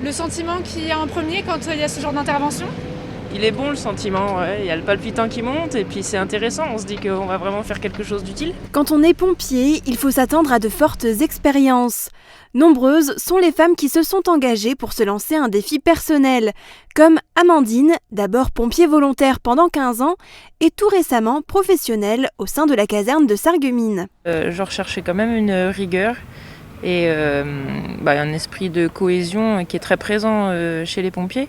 Le sentiment qu'il y a en premier quand il y a ce genre d'intervention? Il est bon le sentiment, ouais. Il y a le palpitant qui monte et puis c'est intéressant, on se dit qu'on va vraiment faire quelque chose d'utile. Quand on est pompier, il faut s'attendre à de fortes expériences. Nombreuses sont les femmes qui se sont engagées pour se lancer un défi personnel, comme Amandine, d'abord pompier volontaire pendant 15 ans et tout récemment professionnelle au sein de la caserne de Sarreguemines. Je recherchais quand même une rigueur et un esprit de cohésion qui est très présent chez les pompiers.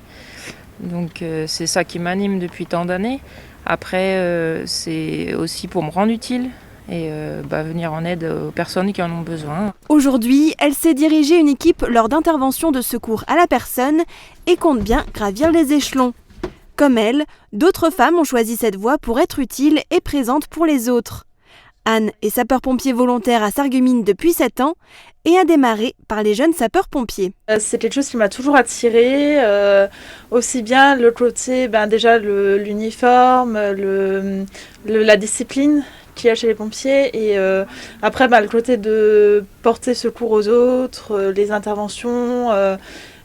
Donc c'est ça qui m'anime depuis tant d'années. Après, c'est aussi pour me rendre utile et venir en aide aux personnes qui en ont besoin. Aujourd'hui, elle sait diriger une équipe lors d'interventions de secours à la personne et compte bien gravir les échelons. Comme elle, d'autres femmes ont choisi cette voie pour être utiles et présentes pour les autres. Anne est sapeur-pompier volontaire à Sarreguemines depuis 7 ans et a démarré par les jeunes sapeurs-pompiers. C'est quelque chose qui m'a toujours attirée, aussi bien le côté, déjà l'uniforme, la discipline qu'il y a chez les pompiers et après le côté de porter secours aux autres, les interventions,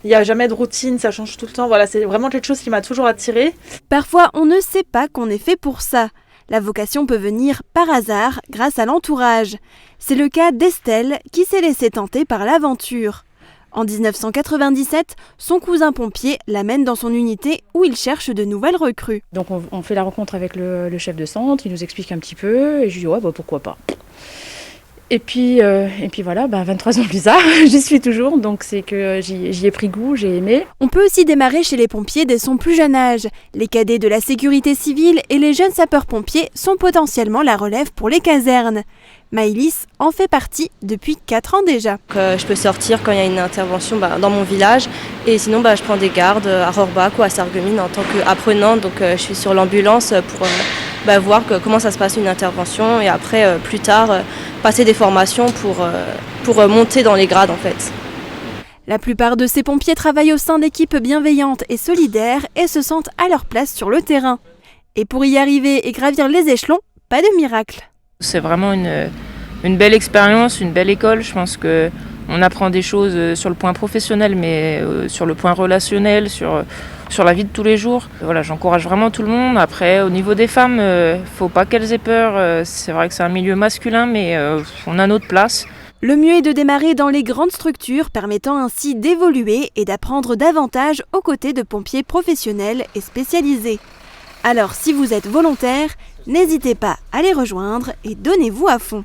il n'y a jamais de routine, ça change tout le temps. Voilà, c'est vraiment quelque chose qui m'a toujours attirée. Parfois, on ne sait pas qu'on est fait pour ça. La vocation peut venir par hasard grâce à l'entourage. C'est le cas d'Estelle qui s'est laissée tenter par l'aventure. En 1997, son cousin pompier l'amène dans son unité où il cherche de nouvelles recrues. Donc on fait la rencontre avec le chef de centre, il nous explique un petit peu et je lui dis pourquoi pas. Et puis voilà, 23 ans plus tard, j'y suis toujours, donc c'est que j'y ai pris goût, j'ai aimé. On peut aussi démarrer chez les pompiers dès son plus jeune âge. Les cadets de la sécurité civile et les jeunes sapeurs-pompiers sont potentiellement la relève pour les casernes. Maëlys en fait partie depuis 4 ans déjà. Je peux sortir quand il y a une intervention dans mon village et sinon je prends des gardes à Rohrbach ou à Sarreguemines en tant qu'apprenante, donc je suis sur l'ambulance pour voir comment ça se passe une intervention et après plus tard passer des formations pour monter dans les grades en fait. La plupart de ces pompiers travaillent au sein d'équipes bienveillantes et solidaires et se sentent à leur place sur le terrain. Et pour y arriver et gravir les échelons, pas de miracle. C'est vraiment une belle expérience, une belle école. Je pense qu'on apprend des choses sur le point professionnel, mais sur le point relationnel, sur la vie de tous les jours. Voilà, j'encourage vraiment tout le monde. Après, au niveau des femmes, faut pas qu'elles aient peur. C'est vrai que c'est un milieu masculin, mais on a notre place. Le mieux est de démarrer dans les grandes structures, permettant ainsi d'évoluer et d'apprendre davantage aux côtés de pompiers professionnels et spécialisés. Alors si vous êtes volontaire, n'hésitez pas à les rejoindre et donnez-vous à fond.